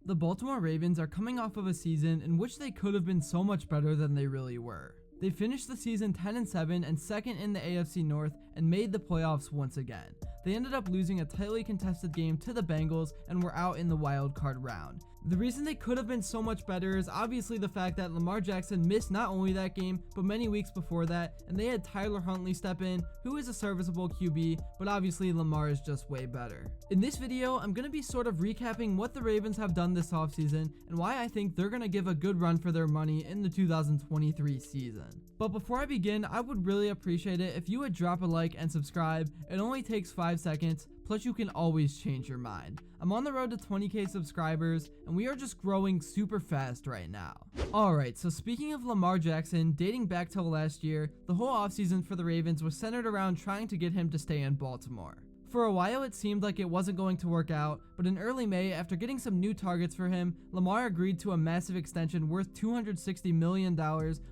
The Baltimore Ravens are coming off of a season in which they could have been so much better than they really were. They finished the season 10-7 and second in the AFC North and made the playoffs once again. They ended up losing a tightly contested game to the Bengals and were out in the wild card round. The reason they could have been so much better is obviously the fact that Lamar Jackson missed not only that game, but many weeks before that, and they had Tyler Huntley step in, who is a serviceable QB, but obviously Lamar is just way better. In this video, I'm going to be sort of recapping what the Ravens have done this offseason and why I think they're going to give a good run for their money in the 2023 season. But before I begin, I would really appreciate it if you would drop a like and subscribe. It only takes 5 seconds. Plus, you can always change your mind. I'm on the road to 20k subscribers, and we are just growing super fast right now. Alright, so speaking of Lamar Jackson, dating back till last year, the whole offseason for the Ravens was centered around trying to get him to stay in Baltimore. For a while, it seemed like it wasn't going to work out, but in early May, after getting some new targets for him, Lamar agreed to a massive extension worth $260 million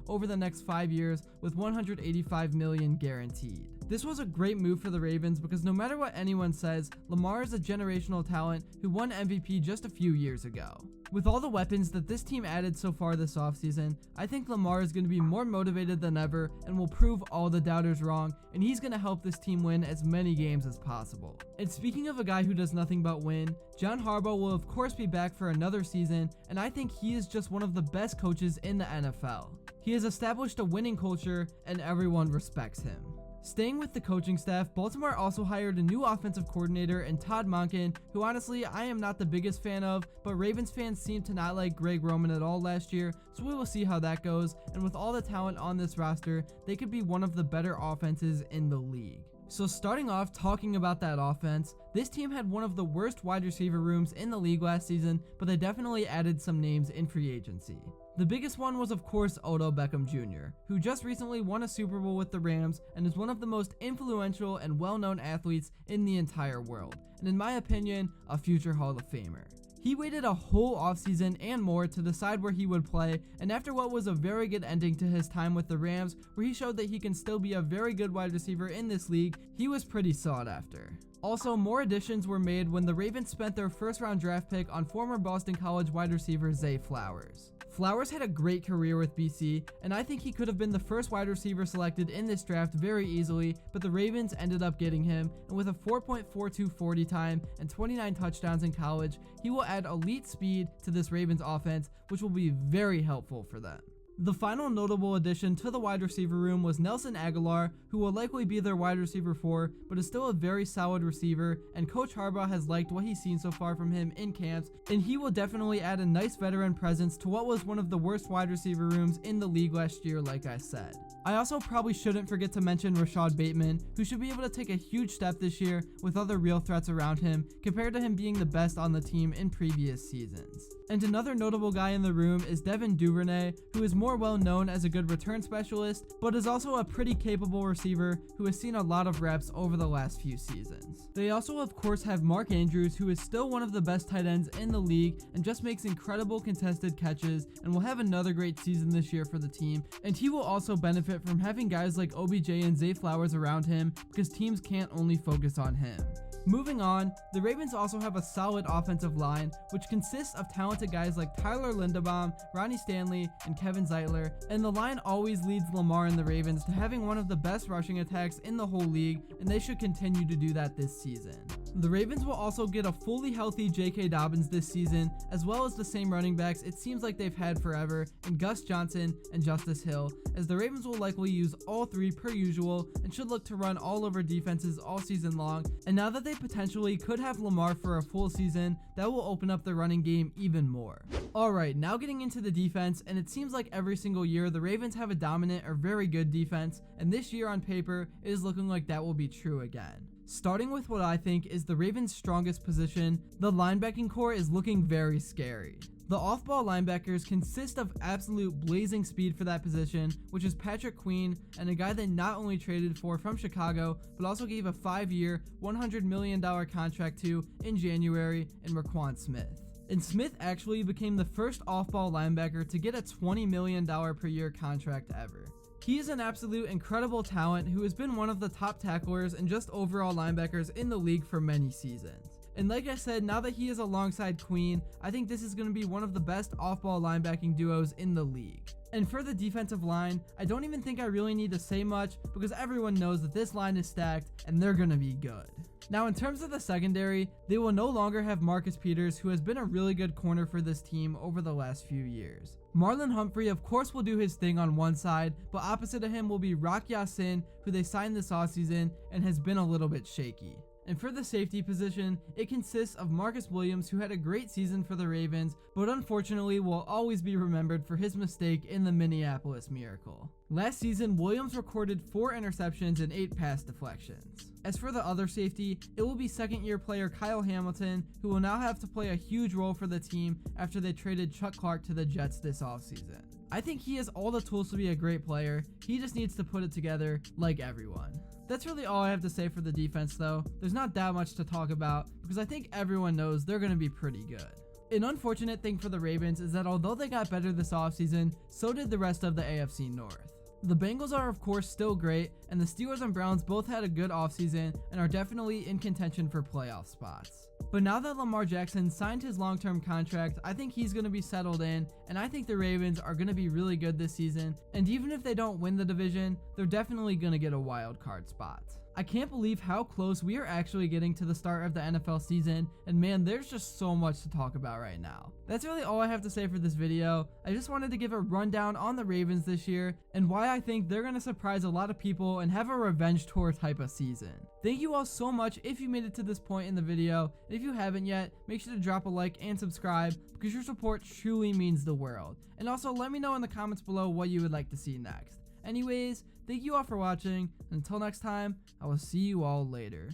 over the next 5 years, with $185 million guaranteed. This was a great move for the Ravens because no matter what anyone says, Lamar is a generational talent who won MVP just a few years ago. With all the weapons that this team added so far this offseason, I think Lamar is going to be more motivated than ever and will prove all the doubters wrong, and he's going to help this team win as many games as possible. And speaking of a guy who does nothing but win, John Harbaugh will of course be back for another season, and I think he is just one of the best coaches in the NFL. He has established a winning culture, and everyone respects him. Staying with the coaching staff, Baltimore also hired a new offensive coordinator in Todd Monken, who honestly I am not the biggest fan of, but Ravens fans seem to not like Greg Roman at all last year, so we will see how that goes, and with all the talent on this roster, they could be one of the better offenses in the league. So starting off talking about that offense, this team had one of the worst wide receiver rooms in the league last season, but they definitely added some names in free agency. The biggest one was of course Odell Beckham Jr., who just recently won a Super Bowl with the Rams and is one of the most influential and well-known athletes in the entire world, and in my opinion, a future Hall of Famer. He waited a whole offseason and more to decide where he would play, and after what was a very good ending to his time with the Rams, where he showed that he can still be a very good wide receiver in this league, he was pretty sought after. Also, more additions were made when the Ravens spent their first-round draft pick on former Boston College wide receiver Zay Flowers. Flowers had a great career with BC, and I think he could have been the first wide receiver selected in this draft very easily, but the Ravens ended up getting him, and with a 4.42 40 time and 29 touchdowns in college, he will add elite speed to this Ravens offense, which will be very helpful for them. The final notable addition to the wide receiver room was Nelson Agholor, who will likely be their wide receiver 4, but is still a very solid receiver, and Coach Harbaugh has liked what he's seen so far from him in camps, and he will definitely add a nice veteran presence to what was one of the worst wide receiver rooms in the league last year, like I said. I also probably shouldn't forget to mention Rashad Bateman, who should be able to take a huge step this year with other real threats around him, compared to him being the best on the team in previous seasons. And another notable guy in the room is Devin Duvernay, who is more well known as a good return specialist, but is also a pretty capable receiver who has seen a lot of reps over the last few seasons. They also of course have Mark Andrews, who is still one of the best tight ends in the league and just makes incredible contested catches and will have another great season this year for the team, and he will also benefit from having guys like OBJ and Zay Flowers around him because teams can't only focus on him. Moving on, the Ravens also have a solid offensive line, which consists of talented guys like Tyler Linderbaum, Ronnie Stanley, and Kevin Zeitler, and the line always leads Lamar and the Ravens to having one of the best rushing attacks in the whole league, and they should continue to do that this season. The Ravens will also get a fully healthy J.K. Dobbins this season, as well as the same running backs it seems like they've had forever in Gus Johnson and Justice Hill, as the Ravens will likely use all three per usual and should look to run all over defenses all season long, and now that they potentially could have Lamar for a full season, that will open up the running game even more. Alright, now getting into the defense, and it seems like every single year the Ravens have a dominant or very good defense, and this year on paper it is looking like that will be true again. Starting with what I think is the Ravens' strongest position, the linebacking core is looking very scary. The off-ball linebackers consist of absolute blazing speed for that position, which is Patrick Queen, and a guy they not only traded for from Chicago, but also gave a 5-year, $100 million contract to in January in Raquan Smith. And Smith actually became the first off-ball linebacker to get a $20 million per year contract ever. He is an absolute incredible talent who has been one of the top tacklers and just overall linebackers in the league for many seasons. And like I said, now that he is alongside Queen, I think this is going to be one of the best off-ball linebacking duos in the league. And for the defensive line, I don't even think I really need to say much because everyone knows that this line is stacked and they're going to be good. Now in terms of the secondary, they will no longer have Marcus Peters, who has been a really good corner for this team over the last few years. Marlon Humphrey of course will do his thing on one side, but opposite of him will be Rock Ya-Sin, who they signed this offseason and has been a little bit shaky. And for the safety position, it consists of Marcus Williams, who had a great season for the Ravens, but unfortunately will always be remembered for his mistake in the Minneapolis Miracle. Last season, Williams recorded 4 interceptions and 8 pass deflections. As for the other safety, it will be second-year player Kyle Hamilton, who will now have to play a huge role for the team after they traded Chuck Clark to the Jets this offseason. I think he has all the tools to be a great player, he just needs to put it together like everyone. That's really all I have to say for the defense though. There's not that much to talk about because I think everyone knows they're going to be pretty good. An unfortunate thing for the Ravens is that although they got better this offseason, so did the rest of the AFC North. The Bengals are of course still great, and the Steelers and Browns both had a good offseason and are definitely in contention for playoff spots. But now that Lamar Jackson signed his long-term contract, I think he's going to be settled in, and I think the Ravens are going to be really good this season, and even if they don't win the division, they're definitely going to get a wild card spot. I can't believe how close we are actually getting to the start of the NFL season, and man, there's just so much to talk about right now. That's really all I have to say for this video. I just wanted to give a rundown on the Ravens this year, and why I think they're going to surprise a lot of people and have a revenge tour type of season. Thank you all so much if you made it to this point in the video, and if you haven't yet, make sure to drop a like and subscribe, because your support truly means the world. And also let me know in the comments below what you would like to see next. Anyways, thank you all for watching, and until next time, I will see you all later.